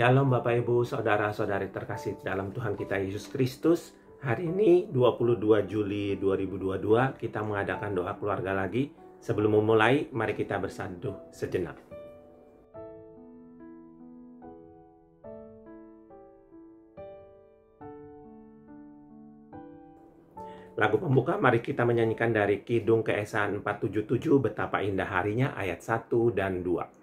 Shalom Bapak Ibu, Saudara-saudari terkasih dalam Tuhan kita Yesus Kristus. Hari ini 22 Juli 2022 kita mengadakan doa keluarga lagi. Sebelum memulai, mari kita bersanduh sejenak. Lagu pembuka mari kita menyanyikan dari Kidung Keesaan 477 Betapa Indah Harinya ayat 1 dan 2.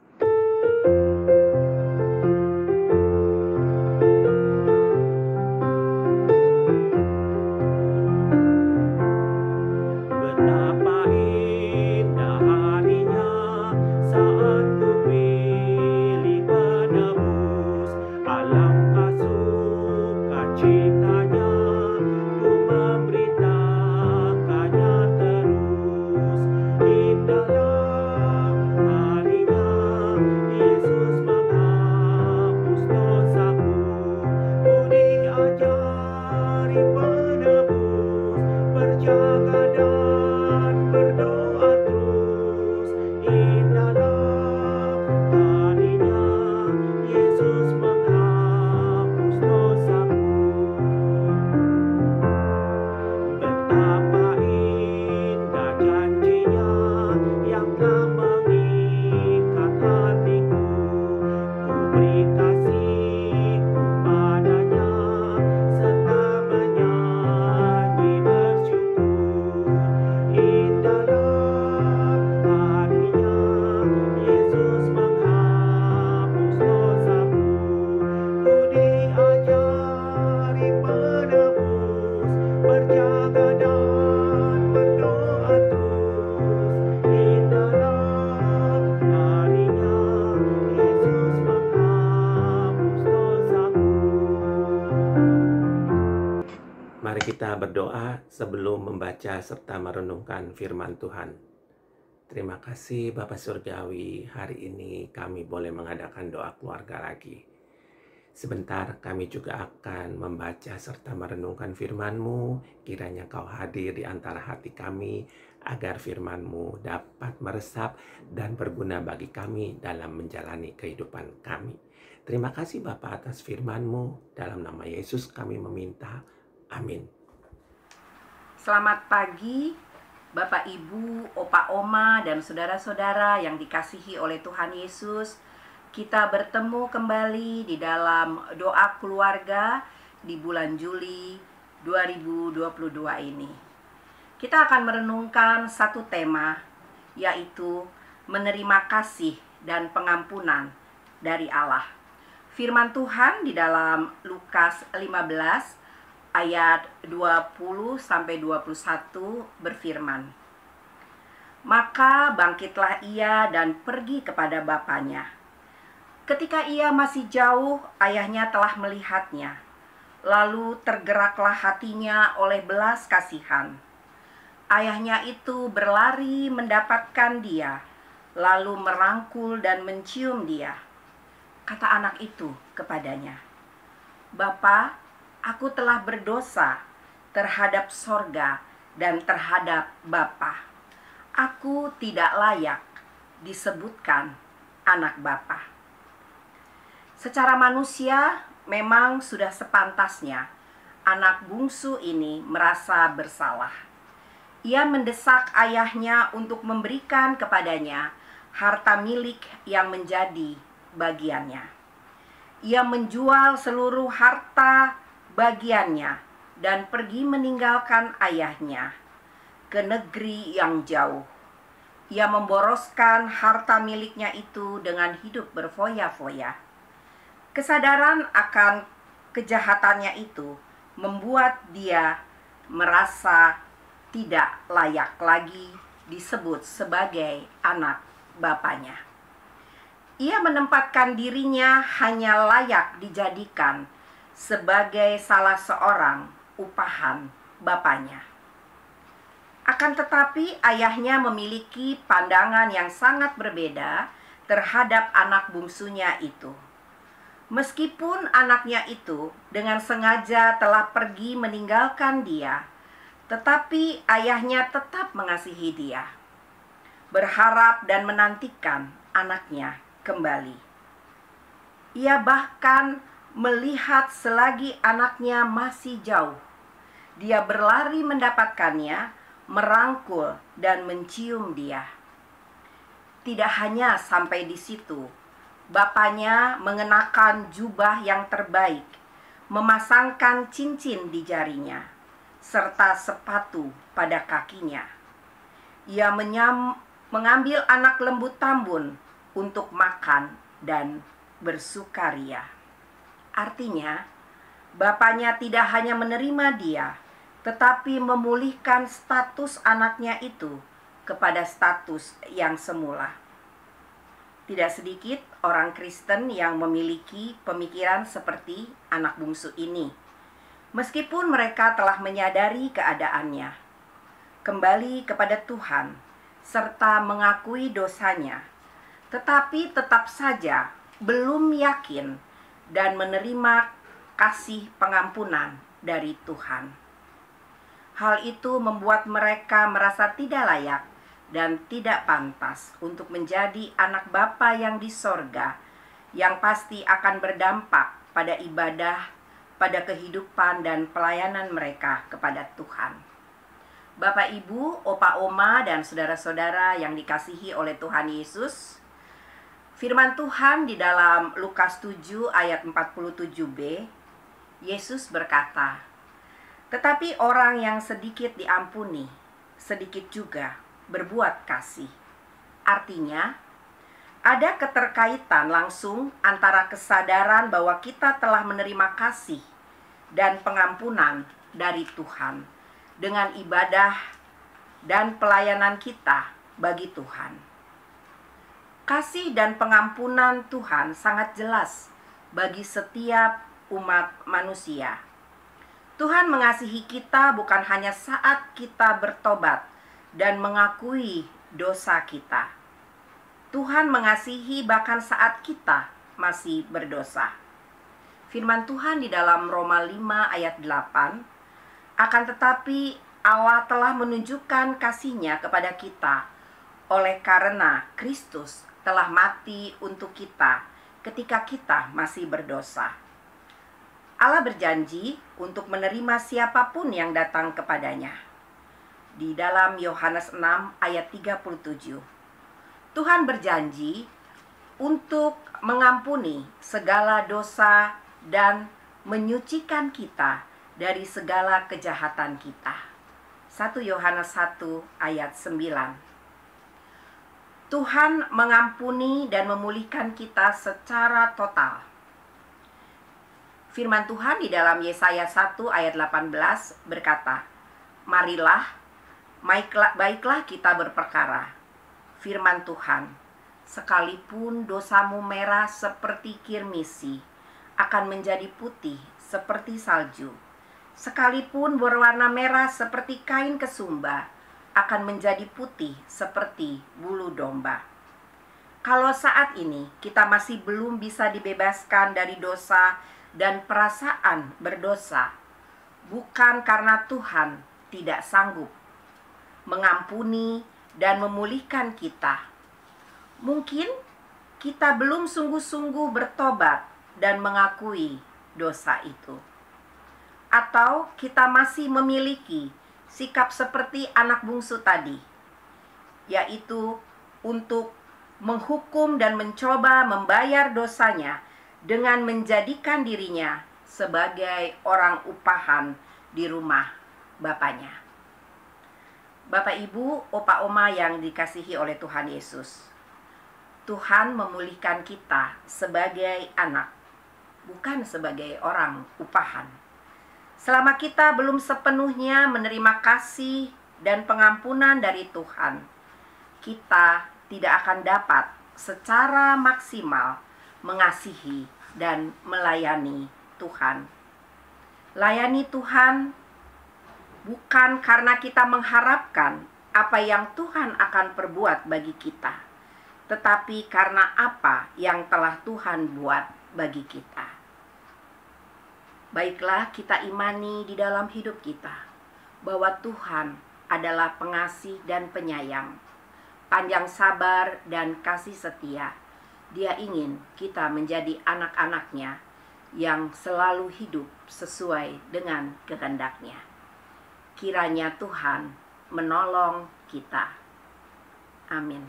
Mari kita berdoa sebelum membaca serta merenungkan firman Tuhan. Terima kasih Bapa Surgawi, hari ini kami boleh mengadakan doa keluarga lagi. Sebentar kami juga akan membaca serta merenungkan firman-Mu, kiranya Kau hadir di antara hati kami, agar firman-Mu dapat meresap dan berguna bagi kami dalam menjalani kehidupan kami. Terima kasih Bapa atas firman-Mu, dalam nama Yesus kami meminta. Amin. Selamat pagi, Bapak Ibu, Opa Oma, dan saudara-saudara yang dikasihi oleh Tuhan Yesus. Kita bertemu kembali di dalam doa keluarga di bulan Juli 2022 ini. Kita akan merenungkan satu tema, yaitu menerima kasih dan pengampunan dari Allah. Firman Tuhan di dalam Lukas 15 ayat 20-21 berfirman, "Maka bangkitlah ia dan pergi kepada bapaknya. Ketika ia masih jauh, ayahnya telah melihatnya. Lalu tergeraklah hatinya oleh belas kasihan. Ayahnya itu berlari mendapatkan dia, lalu merangkul dan mencium dia. Kata anak itu kepadanya, 'Bapa, aku telah berdosa terhadap sorga dan terhadap Bapa. Aku tidak layak disebutkan anak Bapa.' Secara manusia memang sudah sepantasnya anak bungsu ini merasa bersalah. Ia mendesak ayahnya untuk memberikan kepadanya harta milik yang menjadi bagiannya. Ia menjual seluruh harta bagiannya dan pergi meninggalkan ayahnya ke negeri yang jauh. Ia memboroskan harta miliknya itu dengan hidup berfoya-foya. Kesadaran akan kejahatannya itu membuat dia merasa tidak layak lagi disebut sebagai anak bapaknya. Ia menempatkan dirinya hanya layak dijadikan sebagai salah seorang upahan bapaknya. Akan tetapi ayahnya memiliki pandangan yang sangat berbeda terhadap anak bungsunya itu. Meskipun anaknya itu dengan sengaja telah pergi meninggalkan dia, tetapi ayahnya tetap mengasihi dia, berharap dan menantikan anaknya kembali. Ia bahkan melihat selagi anaknya masih jauh. Dia berlari mendapatkannya, merangkul dan mencium dia. Tidak hanya sampai di situ, bapaknya mengenakan jubah yang terbaik, memasangkan cincin di jarinya, serta sepatu pada kakinya. Ia mengambil anak lembu tambun untuk makan dan bersukaria. Artinya, bapaknya tidak hanya menerima dia, tetapi memulihkan status anaknya itu kepada status yang semula. Tidak sedikit orang Kristen yang memiliki pemikiran seperti anak bungsu ini, meskipun mereka telah menyadari keadaannya, kembali kepada Tuhan, serta mengakui dosanya, tetapi tetap saja belum yakin dan menerima kasih pengampunan dari Tuhan. Hal itu membuat mereka merasa tidak layak dan tidak pantas untuk menjadi anak Bapa yang di sorga, yang pasti akan berdampak pada ibadah, pada kehidupan dan pelayanan mereka kepada Tuhan. Bapak, Ibu, Opa, Oma, dan saudara-saudara yang dikasihi oleh Tuhan Yesus, firman Tuhan di dalam Lukas 7 ayat 47b, Yesus berkata, "Tetapi orang yang sedikit diampuni, sedikit juga berbuat kasih." Artinya, ada keterkaitan langsung antara kesadaran bahwa kita telah menerima kasih dan pengampunan dari Tuhan dengan ibadah dan pelayanan kita bagi Tuhan. Kasih dan pengampunan Tuhan sangat jelas bagi setiap umat manusia. Tuhan mengasihi kita bukan hanya saat kita bertobat dan mengakui dosa kita. Tuhan mengasihi bahkan saat kita masih berdosa. Firman Tuhan di dalam Roma 5 ayat 8, "Akan tetapi Allah telah menunjukkan kasih-Nya kepada kita oleh karena Kristus telah mati untuk kita ketika kita masih berdosa." Allah berjanji untuk menerima siapapun yang datang kepadanya. Di dalam Yohanes 6 ayat 37, Tuhan berjanji untuk mengampuni segala dosa dan menyucikan kita dari segala kejahatan kita. 1 Yohanes 1 ayat 9. Tuhan mengampuni dan memulihkan kita secara total. Firman Tuhan di dalam Yesaya 1 ayat 18 berkata, "Marilah, baiklah kita berperkara. Firman Tuhan, sekalipun dosamu merah seperti kirmisi, akan menjadi putih seperti salju. Sekalipun berwarna merah seperti kain kesumba, akan menjadi putih seperti bulu domba." Kalau saat ini kita masih belum bisa dibebaskan dari dosa dan perasaan berdosa, bukan karena Tuhan tidak sanggup mengampuni dan memulihkan kita. Mungkin kita belum sungguh-sungguh bertobat dan mengakui dosa itu. Atau kita masih memiliki sikap seperti anak bungsu tadi, yaitu untuk menghukum dan mencoba membayar dosanya dengan menjadikan dirinya sebagai orang upahan di rumah bapaknya. Bapak, Ibu, Opa, Oma yang dikasihi oleh Tuhan Yesus, Tuhan memulihkan kita sebagai anak, bukan sebagai orang upahan. Selama kita belum sepenuhnya menerima kasih dan pengampunan dari Tuhan, kita tidak akan dapat secara maksimal mengasihi dan melayani Tuhan. Layani Tuhan bukan karena kita mengharapkan apa yang Tuhan akan perbuat bagi kita, tetapi karena apa yang telah Tuhan buat bagi kita. Baiklah, kita imani di dalam hidup kita bahwa Tuhan adalah pengasih dan penyayang, panjang sabar dan kasih setia, Dia ingin kita menjadi anak-anaknya yang selalu hidup sesuai dengan kehendak-Nya. Kiranya Tuhan menolong kita. Amin.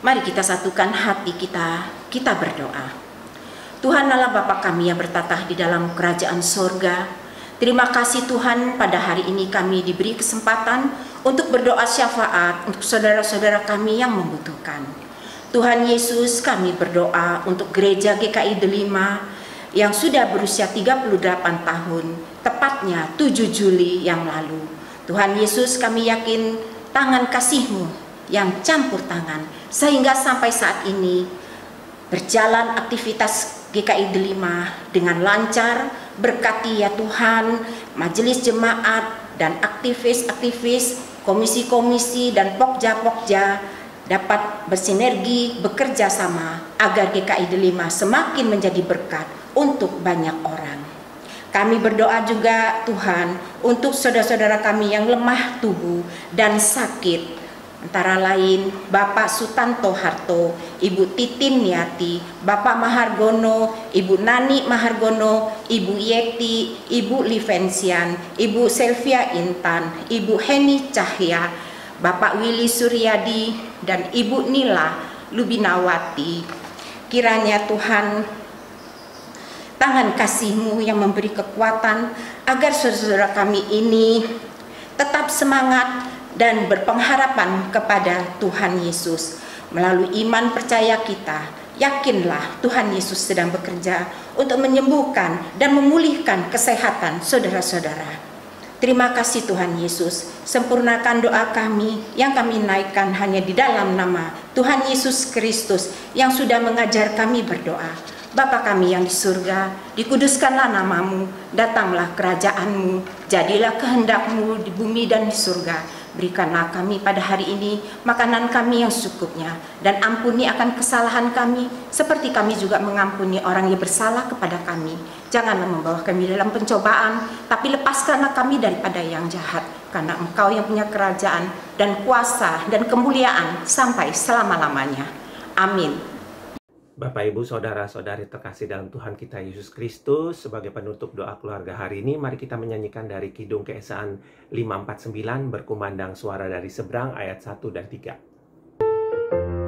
Mari kita satukan hati kita berdoa. Tuhan Allah Bapa kami yang bertatah di dalam kerajaan sorga, terima kasih Tuhan, pada hari ini kami diberi kesempatan untuk berdoa syafaat untuk saudara-saudara kami yang membutuhkan. Tuhan Yesus, kami berdoa untuk gereja GKI Delima yang sudah berusia 38 tahun, tepatnya 7 Juli yang lalu. Tuhan Yesus, kami yakin tangan kasih-Mu yang campur tangan, sehingga sampai saat ini berjalan aktivitas GKI Delima dengan lancar. Berkati ya Tuhan, majelis jemaat dan aktivis-aktivis, komisi-komisi dan pokja-pokja dapat bersinergi, bekerja sama agar GKI Delima semakin menjadi berkat untuk banyak orang. Kami berdoa juga Tuhan untuk saudara-saudara kami yang lemah tubuh dan sakit, antara lain Bapak Sutanto Harto, Ibu Titin Niati, Bapak Mahargono, Ibu Nani Mahargono, Ibu Yeti, Ibu Livensian, Ibu Selvia Intan, Ibu Heni Cahya, Bapak Willy Suryadi, dan Ibu Nila Lubinawati. Kiranya Tuhan, tangan kasih-Mu yang memberi kekuatan agar saudara kami ini tetap semangat dan berpengharapan kepada Tuhan Yesus. Melalui iman percaya kita, yakinlah Tuhan Yesus sedang bekerja untuk menyembuhkan dan memulihkan kesehatan saudara-saudara. Terima kasih Tuhan Yesus, sempurnakan doa kami yang kami naikkan hanya di dalam nama Tuhan Yesus Kristus yang sudah mengajar kami berdoa. Bapa kami yang di surga, dikuduskanlah nama-Mu, datanglah kerajaan-Mu, jadilah kehendak-Mu di bumi dan di surga. Berikanlah kami pada hari ini makanan kami yang secukupnya, dan ampuni akan kesalahan kami, seperti kami juga mengampuni orang yang bersalah kepada kami. Janganlah membawa kami dalam pencobaan, tapi lepaskanlah kami daripada yang jahat, karena Engkau yang punya kerajaan dan kuasa dan kemuliaan sampai selama-lamanya. Amin. Bapak, Ibu, Saudara-saudari terkasih dalam Tuhan kita Yesus Kristus, sebagai penutup doa keluarga hari ini, mari kita menyanyikan dari Kidung Keesaan 549, Berkumandang Suara dari Seberang, ayat 1 dan 3.